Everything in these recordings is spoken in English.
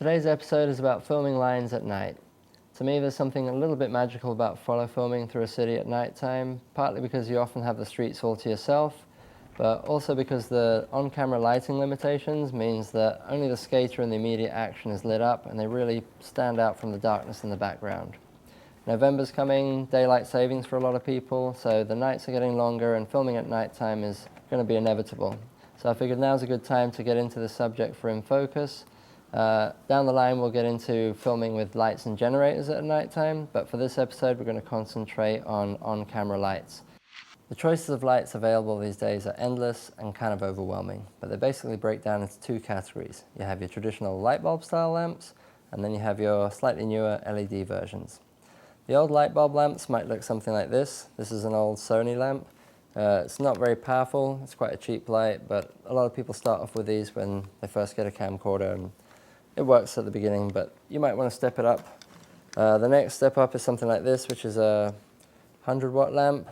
Today's episode is about filming lines at night. To me, there's something a little bit magical about follow filming through a city at night time, partly because you often have the streets all to yourself, but also because the on-camera lighting limitations means that only the skater and the immediate action is lit up, and they really stand out from the darkness in the background. November's coming, daylight savings for a lot of people, so the nights are getting longer and filming at night time is going to be inevitable. So I figured now's a good time to get into the subject for In Focus. Down the line we'll get into filming with lights and generators at night time, but for this episode we're going to concentrate on on-camera lights. The choices of lights available these days are endless and kind of overwhelming, but they basically break down into two categories. You have your traditional light bulb style lamps, and then you have your slightly newer LED versions. The old light bulb lamps might look something like this. This is an old Sony lamp. It's not very powerful, it's quite a cheap light, but a lot of people start off with these when they first get a camcorder, and it works at the beginning, but you might want to step it up. The next step up is something like this, which is a 100-watt lamp.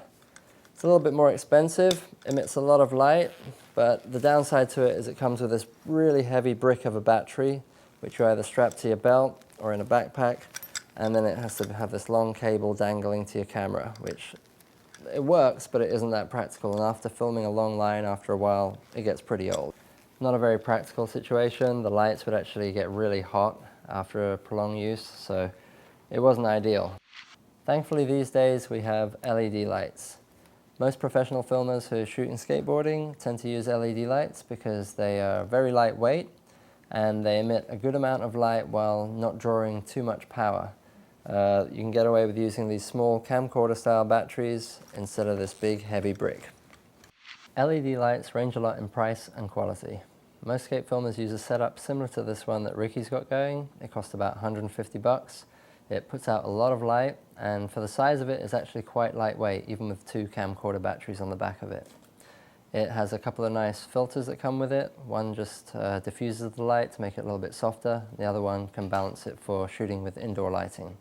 It's a little bit more expensive, emits a lot of light, but the downside to it is it comes with this really heavy brick of a battery, which you either strap to your belt or in a backpack, and then it has to have this long cable dangling to your camera, which it works, but it isn't that practical, and after filming a long line, after a while, it gets pretty old. Not a very practical situation. The lights would actually get really hot after a prolonged use, so it wasn't ideal. Thankfully these days we have LED lights. Most professional filmers who are shooting skateboarding tend to use LED lights because they are very lightweight and they emit a good amount of light while not drawing too much power. You can get away with using these small camcorder style batteries instead of this big heavy brick. LED lights range a lot in price and quality. Most skate filmers use a setup similar to this one that Ricky's got going. It costs about 150 bucks. It puts out a lot of light, and for the size of it, it's actually quite lightweight, even with two camcorder batteries on the back of it. It has a couple of nice filters that come with it. One just diffuses the light to make it a little bit softer. The other one can balance it for shooting with indoor lighting.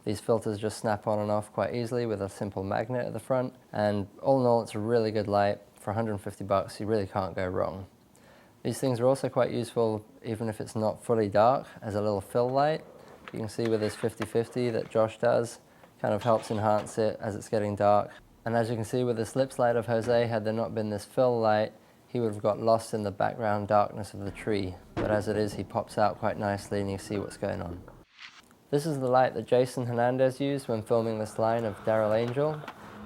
These filters just snap on and off quite easily with a simple magnet at the front, and all in all, it's a really good light. For 150 bucks, you really can't go wrong. These things are also quite useful even if it's not fully dark, as a little fill light. You can see with this 50-50 that Josh does, kind of helps enhance it as it's getting dark. And as you can see with this lip slide of Jose, had there not been this fill light, he would have got lost in the background darkness of the tree. But as it is, he pops out quite nicely and you see what's going on. This is the light that Jason Hernandez used when filming this line of Daryl Angel.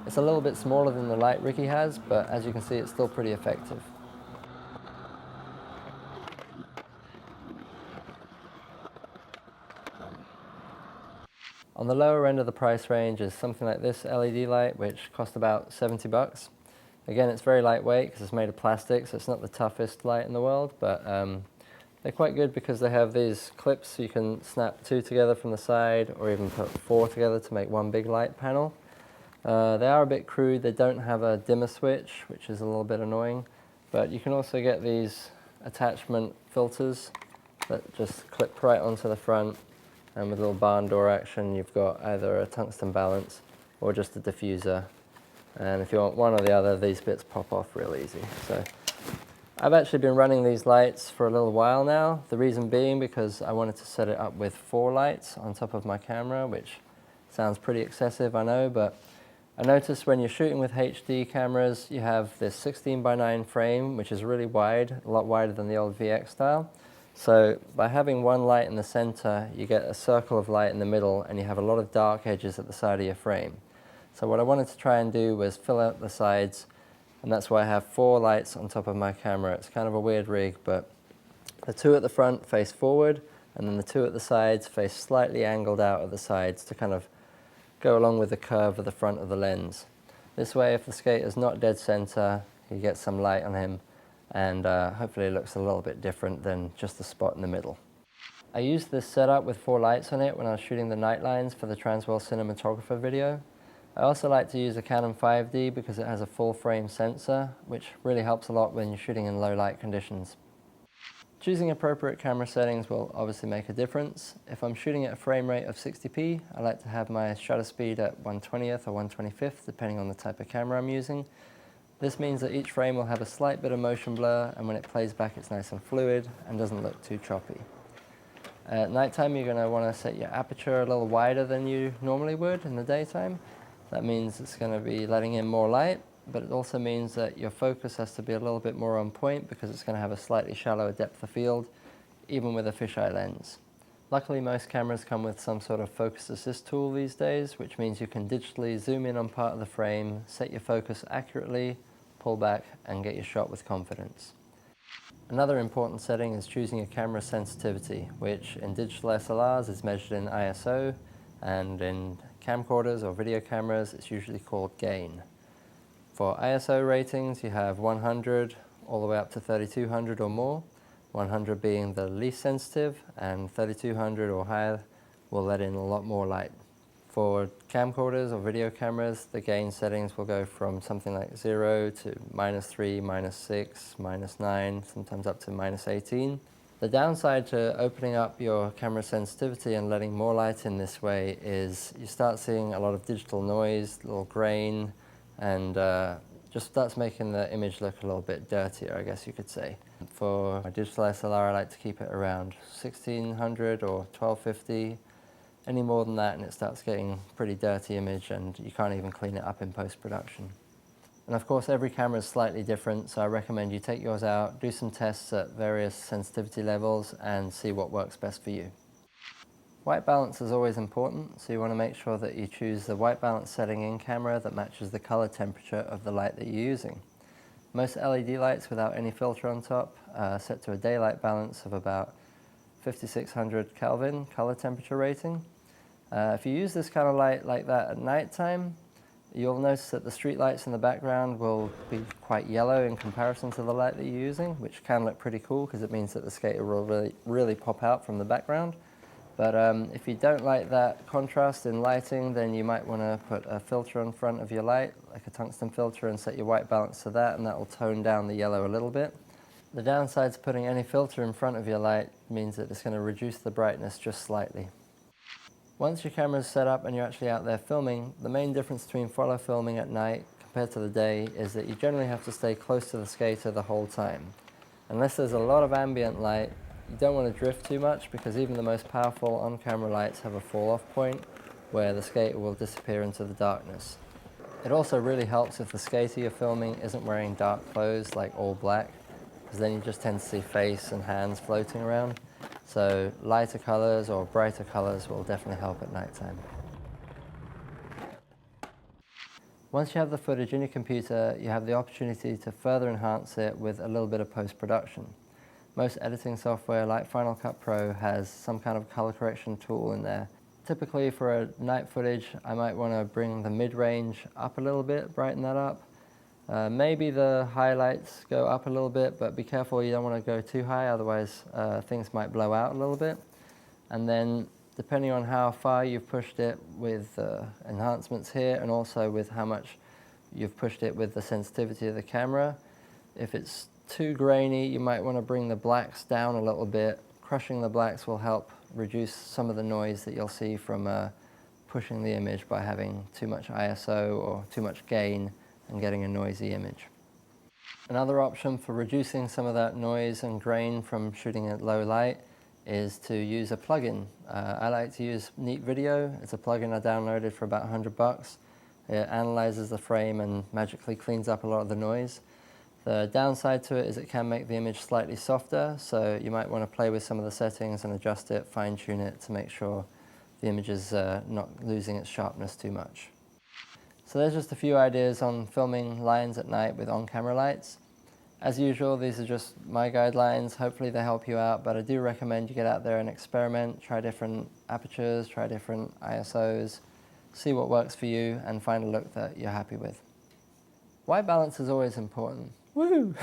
It's a little bit smaller than the light Ricky has, but as you can see, it's still pretty effective. On the lower end of the price range is something like this LED light, which cost about 70 bucks. Again, it's very lightweight because it's made of plastic, so it's not the toughest light in the world, but they're quite good because they have these clips so you can snap two together from the side or even put four together to make one big light panel. They are a bit crude. They don't have a dimmer switch, which is a little bit annoying, but you can also get these attachment filters that just clip right onto the front. And with a little barn door action, you've got either a tungsten balance or just a diffuser. And if you want one or the other, these bits pop off real easy. So I've actually been running these lights for a little while now. The reason being because I wanted to set it up with 4 lights on top of my camera, which sounds pretty excessive, I know, but I noticed when you're shooting with HD cameras, you have this 16:9 frame, which is really wide, a lot wider than the old VX style. So by having one light in the center, you get a circle of light in the middle, and you have a lot of dark edges at the side of your frame. So what I wanted to try and do was fill out the sides, and that's why I have 4 lights on top of my camera. It's kind of a weird rig, but the 2 at the front face forward, and then the 2 at the sides face slightly angled out at the sides to kind of go along with the curve of the front of the lens. This way, if the skater's not dead center, you get some light on him, and hopefully it looks a little bit different than just the spot in the middle. I used this setup with 4 lights on it when I was shooting the night lines for the Transworld Cinematographer video. I also like to use a Canon 5D because it has a full frame sensor, which really helps a lot when you're shooting in low light conditions. Choosing appropriate camera settings will obviously make a difference. If I'm shooting at a frame rate of 60p, I like to have my shutter speed at 1/20th or 1/25th, depending on the type of camera I'm using. This means that each frame will have a slight bit of motion blur, and when it plays back it's nice and fluid and doesn't look too choppy. At nighttime, you're going to want to set your aperture a little wider than you normally would in the daytime. That means it's going to be letting in more light, but it also means that your focus has to be a little bit more on point because it's going to have a slightly shallower depth of field, even with a fisheye lens. Luckily, most cameras come with some sort of focus assist tool these days, which means you can digitally zoom in on part of the frame, set your focus accurately, pull back, and get your shot with confidence. Another important setting is choosing your camera sensitivity, which in digital SLRs is measured in ISO, and in camcorders or video cameras it's usually called gain. For ISO ratings you have 100 all the way up to 3200 or more, 100 being the least sensitive, and 3200 or higher will let in a lot more light. For camcorders or video cameras, the gain settings will go from something like 0 to -3, -6, -9, sometimes up to -18. The downside to opening up your camera sensitivity and letting more light in this way is you start seeing a lot of digital noise, little grain, and just starts making the image look a little bit dirtier, I guess you could say. For a digital SLR, I like to keep it around 1600 or 1250. Any more than that and it starts getting a pretty dirty image and you can't even clean it up in post-production. And of course every camera is slightly different, so I recommend you take yours out, do some tests at various sensitivity levels and see what works best for you. White balance is always important, so you want to make sure that you choose the white balance setting in camera that matches the color temperature of the light that you're using. Most LED lights without any filter on top are set to a daylight balance of about 5600 Kelvin color temperature rating. If you use this kind of light like that at nighttime, you'll notice that the street lights in the background will be quite yellow in comparison to the light that you're using, which can look pretty cool because it means that the skater will really pop out from the background. But if you don't like that contrast in lighting, then you might want to put a filter in front of your light, like a tungsten filter, and set your white balance to that, and that will tone down the yellow a little bit. The downside to putting any filter in front of your light means that it's going to reduce the brightness just slightly. Once your camera is set up and you're actually out there filming, the main difference between follow filming at night compared to the day is that you generally have to stay close to the skater the whole time. Unless there's a lot of ambient light, you don't want to drift too much because even the most powerful on-camera lights have a fall-off point where the skater will disappear into the darkness. It also really helps if the skater you're filming isn't wearing dark clothes like all black, because then you just tend to see face and hands floating around. So lighter colors or brighter colors will definitely help at nighttime. Once you have the footage in your computer, you have the opportunity to further enhance it with a little bit of post-production. Most editing software like Final Cut Pro has some kind of color correction tool in there. Typically for a night footage, I might want to bring the mid-range up a little bit, brighten that up. Maybe the highlights go up a little bit, but be careful, you don't want to go too high, otherwise things might blow out a little bit. And then depending on how far you've pushed it with enhancements here, and also with how much you've pushed it with the sensitivity of the camera, if it's too grainy, you might want to bring the blacks down a little bit. Crushing the blacks will help reduce some of the noise that you'll see from pushing the image by having too much ISO or too much gain and getting a noisy image. Another option for reducing some of that noise and grain from shooting at low light is to use a plugin. I like to use Neat Video. It's a plugin I downloaded for about $100. It analyzes the frame and magically cleans up a lot of the noise. The downside to it is it can make the image slightly softer, so you might want to play with some of the settings and adjust it, fine-tune it to make sure the image is not losing its sharpness too much. So there's just a few ideas on filming lines at night with on-camera lights. As usual, these are just my guidelines. Hopefully they help you out, but I do recommend you get out there and experiment, try different apertures, try different ISOs, see what works for you, and find a look that you're happy with. White balance is always important. Woo!